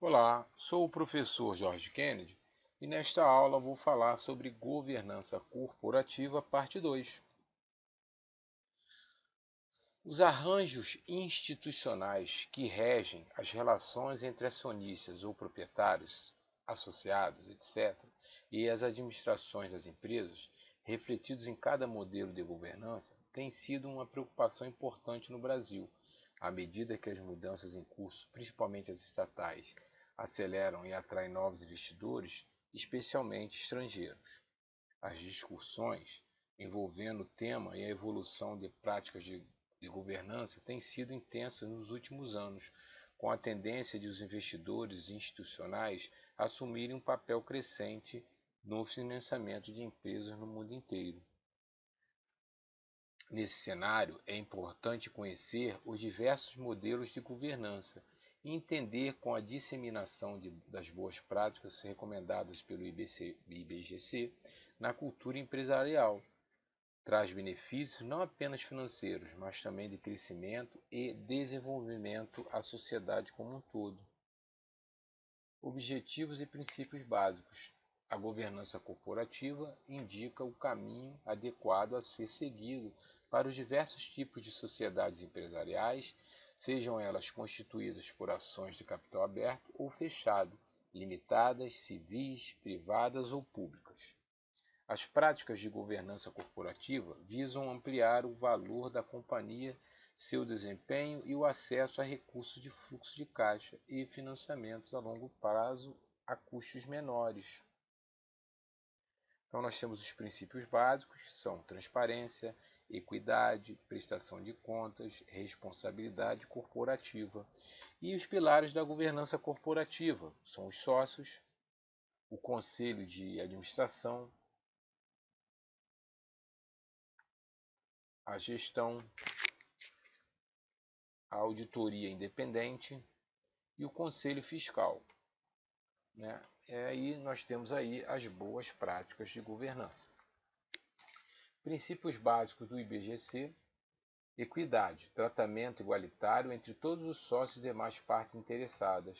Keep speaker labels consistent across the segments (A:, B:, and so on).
A: Olá, sou o professor Jorge Kennedy e nesta aula vou falar sobre governança corporativa, parte 2. Os arranjos institucionais que regem as relações entre acionistas ou proprietários, associados, etc., e as administrações das empresas, refletidos em cada modelo de governança, têm sido uma preocupação importante no Brasil, à medida que as mudanças em curso, principalmente as estatais, aceleram e atraem novos investidores, especialmente estrangeiros. As discussões envolvendo o tema e a evolução de práticas de governança têm sido intensas nos últimos anos, com a tendência de os investidores institucionais assumirem um papel crescente no financiamento de empresas no mundo inteiro. Nesse cenário, é importante conhecer os diversos modelos de governança e entender com a disseminação das boas práticas recomendadas pelo IBGC na cultura empresarial. Traz benefícios não apenas financeiros, mas também de crescimento e desenvolvimento à sociedade como um todo. Objetivos e princípios básicos. A governança corporativa indica o caminho adequado a ser seguido para os diversos tipos de sociedades empresariais, sejam elas constituídas por ações de capital aberto ou fechado, limitadas, civis, privadas ou públicas. As práticas de governança corporativa visam ampliar o valor da companhia, seu desempenho e o acesso a recursos de fluxo de caixa e financiamentos a longo prazo a custos menores. Então, nós temos os princípios básicos, que são transparência, equidade, prestação de contas, responsabilidade corporativa. E os pilares da governança corporativa são os sócios, o conselho de administração, a gestão, a auditoria independente e o conselho fiscal. Né? E aí nós temos aí as boas práticas de governança. Princípios básicos do IBGC: equidade, tratamento igualitário entre todos os sócios e demais partes interessadas.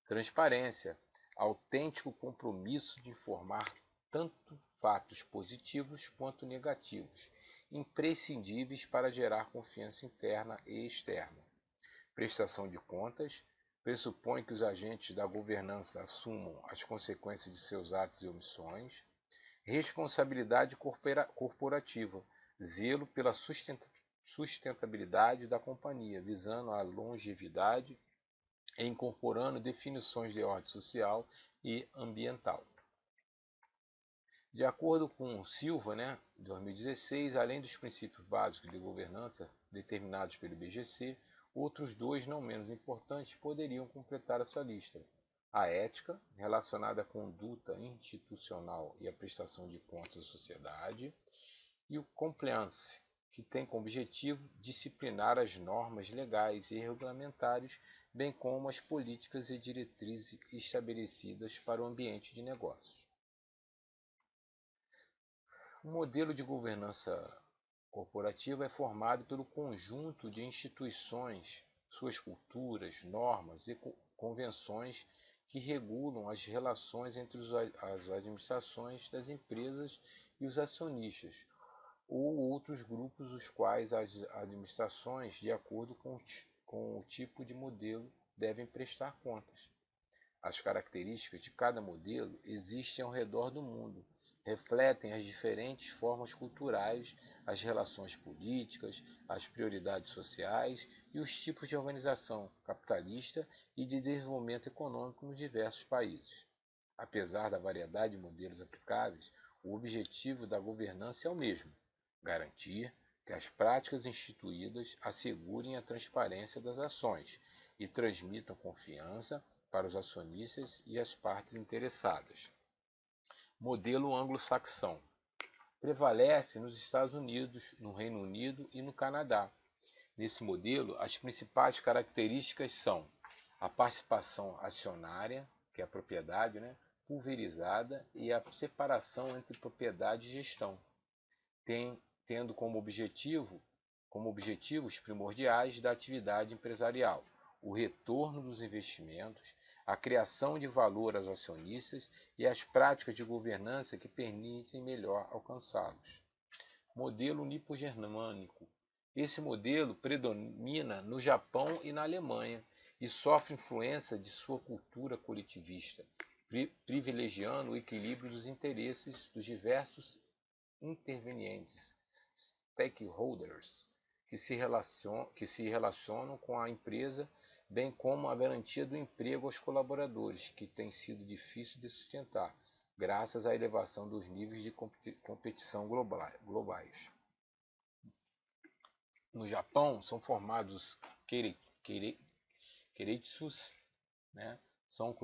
A: Transparência, autêntico compromisso de informar tanto fatos positivos quanto negativos, imprescindíveis para gerar confiança interna e externa. Prestação de contas pressupõe que os agentes da governança assumam as consequências de seus atos e omissões. Responsabilidade corporativa, zelo pela sustentabilidade da companhia, visando a longevidade e incorporando definições de ordem social e ambiental. De acordo com Silva, 2016, além dos princípios básicos de governança determinados pelo IBGC, outros dois não menos importantes poderiam completar essa lista: a ética, relacionada à conduta institucional e à prestação de contas à sociedade, e o compliance, que tem como objetivo disciplinar as normas legais e regulamentares, bem como as políticas e diretrizes estabelecidas para o ambiente de negócios. O modelo de governança corporativa é formado pelo conjunto de instituições, suas culturas, normas e convenções que regulam as relações entre as administrações das empresas e os acionistas, ou outros grupos os quais as administrações, de acordo com o tipo de modelo, devem prestar contas. As características de cada modelo existem ao redor do mundo, refletem as diferentes formas culturais, as relações políticas, as prioridades sociais e os tipos de organização capitalista e de desenvolvimento econômico nos diversos países. Apesar da variedade de modelos aplicáveis, o objetivo da governança é o mesmo: garantir que as práticas instituídas assegurem a transparência das ações e transmitam confiança para os acionistas e as partes interessadas. Modelo anglo-saxão. Prevalece nos Estados Unidos, no Reino Unido e no Canadá. Nesse modelo, as principais características são a participação acionária, que é a propriedade, pulverizada, e a separação entre propriedade e gestão, tendo como objetivos primordiais da atividade empresarial o retorno dos investimentos, a criação de valor aos acionistas e as práticas de governança que permitem melhor alcançá-los. Modelo nipo-germânico. Esse modelo predomina no Japão e na Alemanha e sofre influência de sua cultura coletivista, privilegiando o equilíbrio dos interesses dos diversos intervenientes, stakeholders, que se relacionam com a empresa, bem como a garantia do emprego aos colaboradores, que tem sido difícil de sustentar, graças à elevação dos níveis de competição globais. No Japão, são formados keiretsus, né? São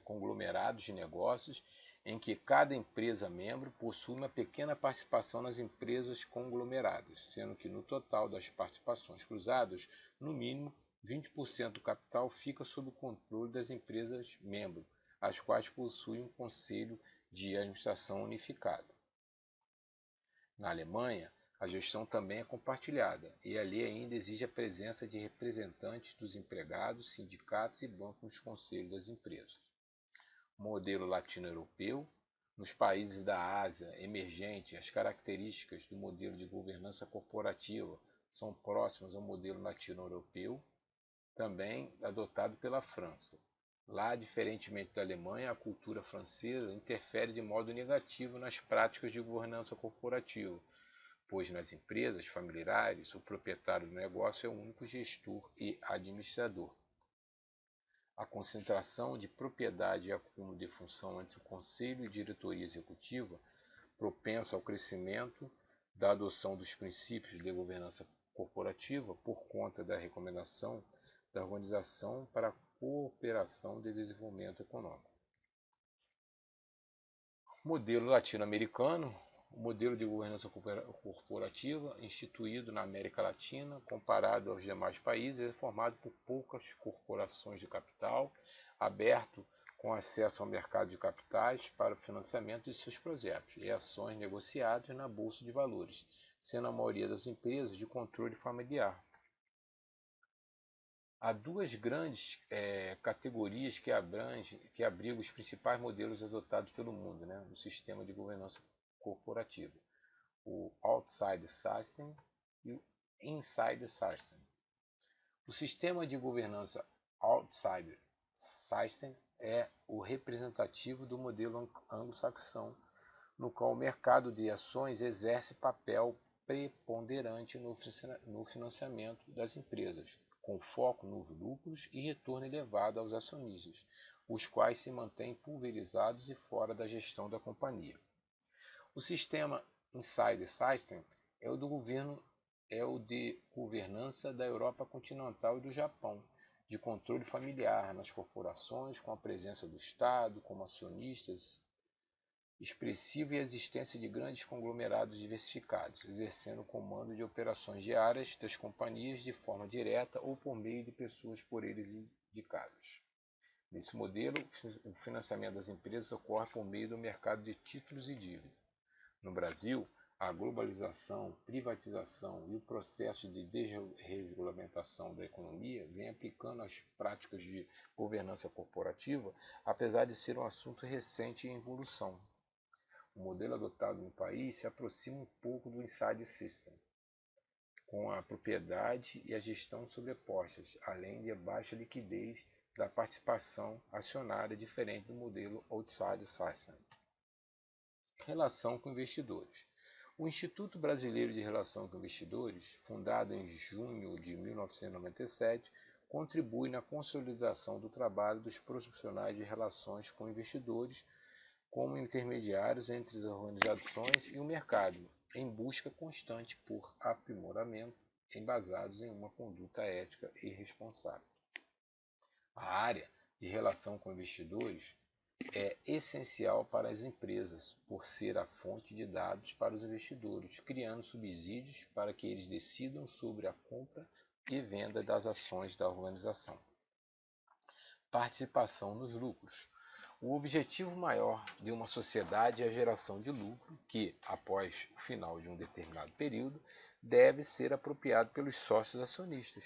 A: conglomerados de negócios em que cada empresa membro possui uma pequena participação nas empresas conglomeradas, sendo que no total das participações cruzadas, no mínimo 20% do capital fica sob o controle das empresas membro, as quais possuem um conselho de administração unificado. Na Alemanha, a gestão também é compartilhada, e ali ainda exige a presença de representantes dos empregados, sindicatos e bancos nos conselhos das empresas. Modelo latino-europeu. Nos países da Ásia emergente, as características do modelo de governança corporativa são próximas ao modelo latino-europeu, também adotado pela França. Lá, diferentemente da Alemanha, a cultura francesa interfere de modo negativo nas práticas de governança corporativa, pois nas empresas familiares o proprietário do negócio é o único gestor e administrador. A concentração de propriedade e acúmulo de função entre o conselho e diretoria executiva, propensa ao crescimento da adoção dos princípios de governança corporativa por conta da recomendação da Organização para a Cooperação e Desenvolvimento Econômico. Modelo latino-americano. O modelo de governança corporativa instituído na América Latina, comparado aos demais países, é formado por poucas corporações de capital, aberto com acesso ao mercado de capitais para o financiamento de seus projetos e ações negociadas na Bolsa de Valores, sendo a maioria das empresas de controle familiar. Há duas grandes categorias que abrigam os principais modelos adotados pelo mundo, no sistema de governança corporativa: o Outside System e o Inside System. O sistema de governança Outside System é o representativo do modelo anglo-saxão, no qual o mercado de ações exerce papel preponderante no financiamento das empresas, com foco nos lucros e retorno elevado aos acionistas, os quais se mantêm pulverizados e fora da gestão da companhia. O sistema Inside System é o de governança da Europa continental e do Japão, de controle familiar nas corporações, com a presença do Estado como acionistas expressivo e a existência de grandes conglomerados diversificados, exercendo o comando de operações diárias das companhias de forma direta ou por meio de pessoas por eles indicadas. Nesse modelo, o financiamento das empresas ocorre por meio do mercado de títulos e dívidas. No Brasil, a globalização, privatização e o processo de desregulamentação da economia vem aplicando as práticas de governança corporativa, apesar de ser um assunto recente em evolução. O modelo adotado no país se aproxima um pouco do Inside System, com a propriedade e a gestão sobrepostas, além de baixa liquidez da participação acionária diferente do modelo Outside System. Relação com investidores. O Instituto Brasileiro de Relação com Investidores, fundado em junho de 1997, contribui na consolidação do trabalho dos profissionais de relações com investidores como intermediários entre as organizações e o mercado, em busca constante por aprimoramento, embasados em uma conduta ética e responsável. A área de relação com investidores é essencial para as empresas, por ser a fonte de dados para os investidores, criando subsídios para que eles decidam sobre a compra e venda das ações da organização. Participação nos lucros. O objetivo maior de uma sociedade é a geração de lucro que, após o final de um determinado período, deve ser apropriado pelos sócios acionistas.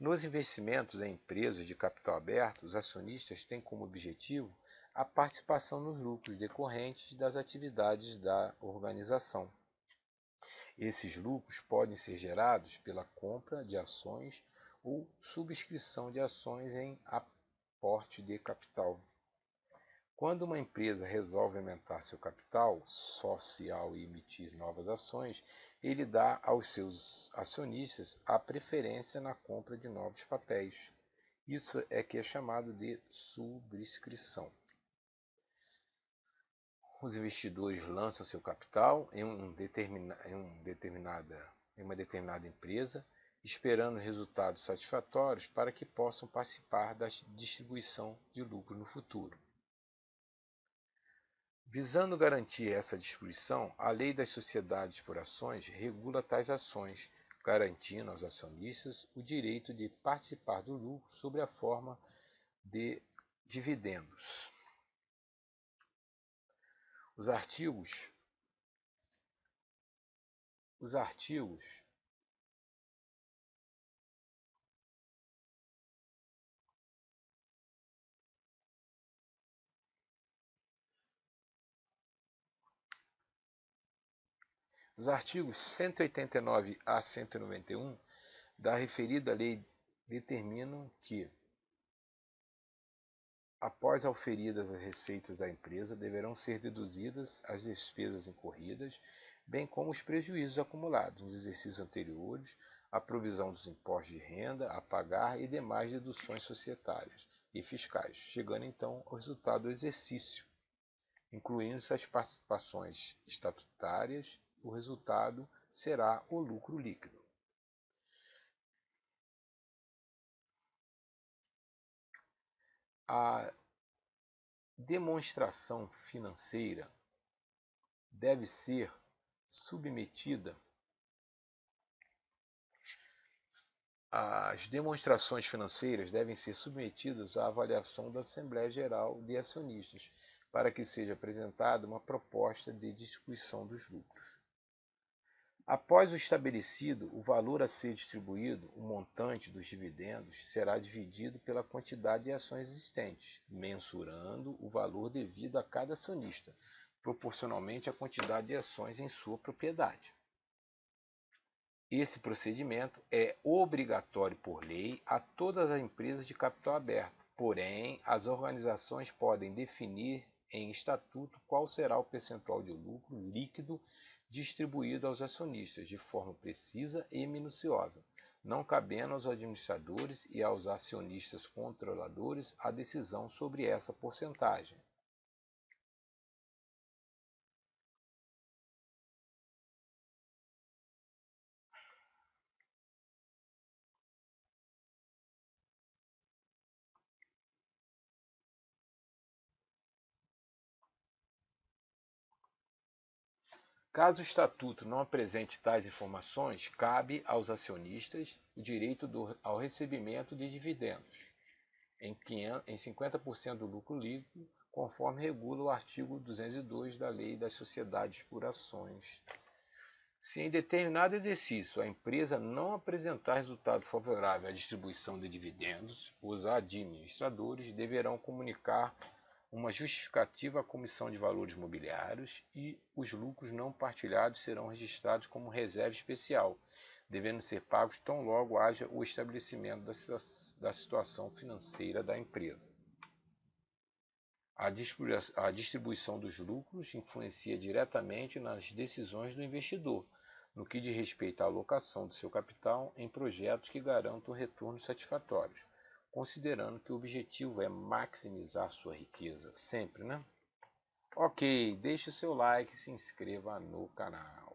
A: Nos investimentos em empresas de capital aberto, os acionistas têm como objetivo a participação nos lucros decorrentes das atividades da organização. Esses lucros podem ser gerados pela compra de ações ou subscrição de ações em aporte de capital. Quando uma empresa resolve aumentar seu capital social e emitir novas ações, ele dá aos seus acionistas a preferência na compra de novos papéis. Isso é que é chamado de subscrição. Os investidores lançam seu capital em uma determinada empresa, esperando resultados satisfatórios para que possam participar da distribuição de lucros no futuro. Visando garantir essa distribuição, a Lei das Sociedades por Ações regula tais ações, garantindo aos acionistas o direito de participar do lucro sob a forma de dividendos. Os artigos 189 a 191 da referida lei determinam que, após auferidas as receitas da empresa, deverão ser deduzidas as despesas incorridas, bem como os prejuízos acumulados nos exercícios anteriores, a provisão dos impostos de renda a pagar e demais deduções societárias e fiscais, chegando então ao resultado do exercício, incluindo-se as participações estatutárias. O resultado será o lucro líquido. A demonstração financeira deve ser submetida As demonstrações financeiras devem ser submetidas à avaliação da Assembleia Geral de Acionistas, para que seja apresentada uma proposta de distribuição dos lucros. Após o estabelecido o valor a ser distribuído, o montante dos dividendos será dividido pela quantidade de ações existentes, mensurando o valor devido a cada acionista, proporcionalmente à quantidade de ações em sua propriedade. Esse procedimento é obrigatório por lei a todas as empresas de capital aberto, porém, as organizações podem definir em estatuto qual será o percentual de lucro líquido distribuído aos acionistas de forma precisa e minuciosa, não cabendo aos administradores e aos acionistas controladores a decisão sobre essa porcentagem. Caso o estatuto não apresente tais informações, cabe aos acionistas o direito ao recebimento de dividendos, em 50% do lucro líquido, conforme regula o artigo 202 da Lei das Sociedades por Ações. Se em determinado exercício a empresa não apresentar resultado favorável à distribuição de dividendos, os administradores deverão comunicar uma justificativa à Comissão de Valores Mobiliários e os lucros não partilhados serão registrados como reserva especial, devendo ser pagos tão logo haja o estabelecimento da situação financeira da empresa. A distribuição dos lucros influencia diretamente nas decisões do investidor, no que diz respeito à alocação do seu capital em projetos que garantam retornos satisfatórios, considerando que o objetivo é maximizar sua riqueza, sempre, né? Ok, deixe o seu like e se inscreva no canal.